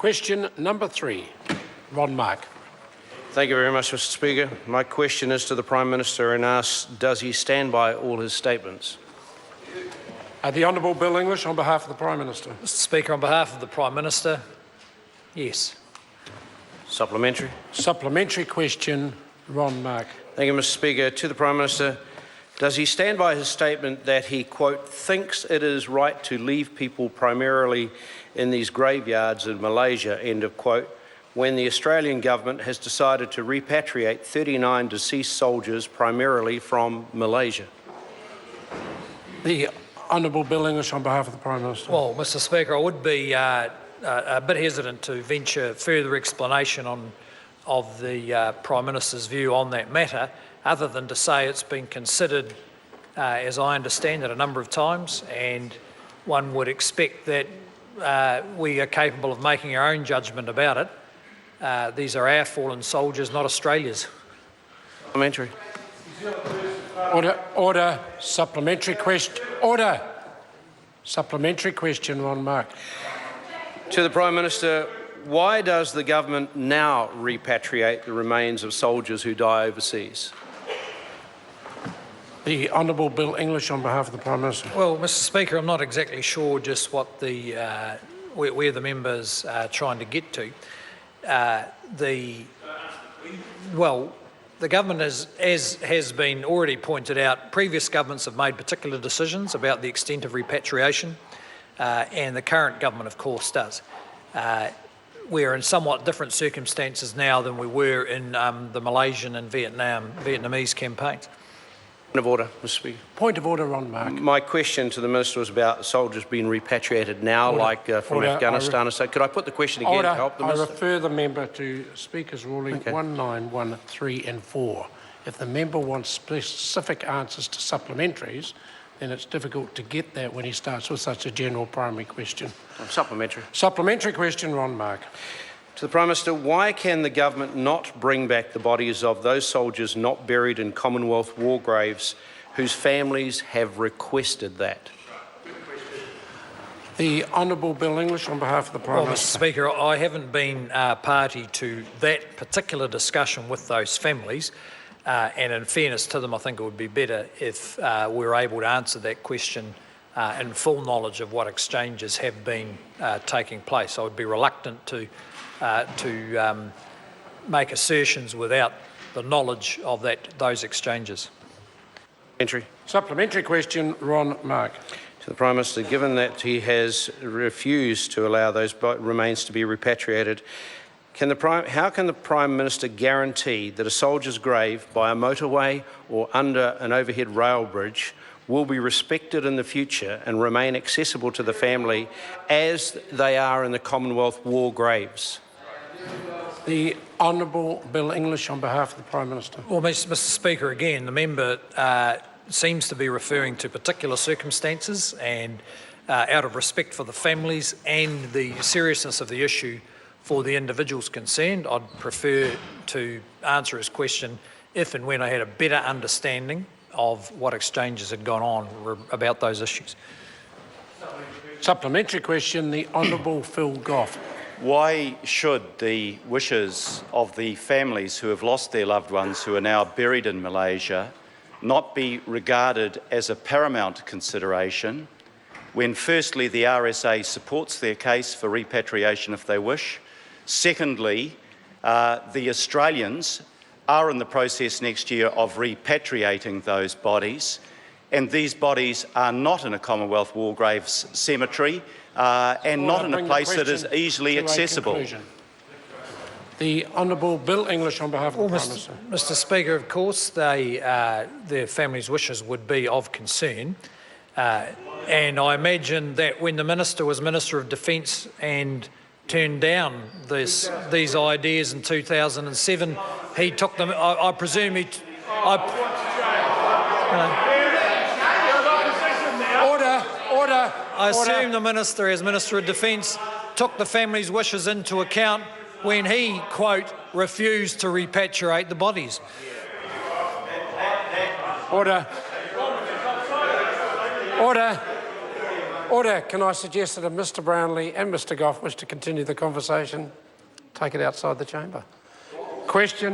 Question number 3, Ron Mark. Thank you very much, Mr. Speaker. My question is to the Prime Minister and asks, does he stand by all his statements? The Honourable Bill English on behalf of the Prime Minister. Mr. Speaker, on behalf of the Prime Minister, yes. Supplementary. Supplementary question, Ron Mark. Thank you, Mr. Speaker. To the Prime Minister, does he stand by his statement that he, quote, thinks it is right to leave people primarily in these graveyards in Malaysia, end of quote, when the Australian government has decided to repatriate 39 deceased soldiers primarily from Malaysia? The Honourable Bill English on behalf of the Prime Minister. Well, Mr. Speaker, I would be a bit hesitant to venture further explanation of the Prime Minister's view on that matter, other than to say it's been considered, as I understand it, a number of times, and one would expect that we are capable of making our own judgment about it. These are our fallen soldiers, not Australia's. Supplementary. Order. Supplementary question. Order. Supplementary question, Ron Mark. To the Prime Minister, why does the government now repatriate the remains of soldiers who die overseas? The Honourable Bill English on behalf of the Prime Minister. Well, Mr. Speaker, I'm not exactly sure just what the where the members are trying to get to. The government as has been already pointed out, previous governments have made particular decisions about the extent of repatriation, and the current government, of course, does. We're in somewhat different circumstances now than we were in the Malaysian and Vietnamese campaigns. Point of order, Mr. Speaker. Point of order, Ron Mark. My question to the Minister was about soldiers being repatriated now, from Afghanistan. So could I put the question again to help the Minister? I refer the member to Speaker's ruling 1913 and 4. If the member wants specific answers to supplementaries, then it's difficult to get that when he starts with such a general primary question. Supplementary. Supplementary question, Ron Mark. To the Prime Minister, why can the government not bring back the bodies of those soldiers not buried in Commonwealth war graves whose families have requested that? The Honourable Bill English on behalf of the Prime Minister. Mr. Speaker, I haven't been party to that particular discussion with those families, and in fairness to them, I think it would be better if we were able to answer that question in full knowledge of what exchanges have been taking place. I would be reluctant to make assertions without the knowledge of those exchanges. Supplementary question, Ron Mark. To the Prime Minister, given that he has refused to allow those remains to be repatriated, how can the Prime Minister guarantee that a soldier's grave by a motorway or under an overhead rail bridge will be respected in the future and remain accessible to the family as they are in the Commonwealth war graves? The Honourable Bill English on behalf of the Prime Minister. Well, Mr. Speaker, again, the member seems to be referring to particular circumstances, and out of respect for the families and the seriousness of the issue for the individuals concerned, I'd prefer to answer his question if and when I had a better understanding of what exchanges had gone on about those issues. Supplementary question, the Honourable Phil Goff. Why should the wishes of the families who have lost their loved ones who are now buried in Malaysia not be regarded as a paramount consideration when, firstly, the RSA supports their case for repatriation if they wish? Secondly, the Australians are in the process next year of repatriating those bodies, and these bodies are not in a Commonwealth war graves cemetery and not in a place that is easily accessible. The Honourable Bill English on behalf of the Prime Minister. Mr. Speaker, of course, their families' wishes would be of concern, and I imagine that when the Minister was Minister of Defence and turned down these ideas in 2007, he took them. I presume he. Order. I assume the Minister, as Minister of Defence, took the family's wishes into account when he, quote, refused to repatriate the bodies. Order. Order. Can I suggest that if Mr Brownlee and Mr Goff wish to continue the conversation, take it outside the chamber? Question.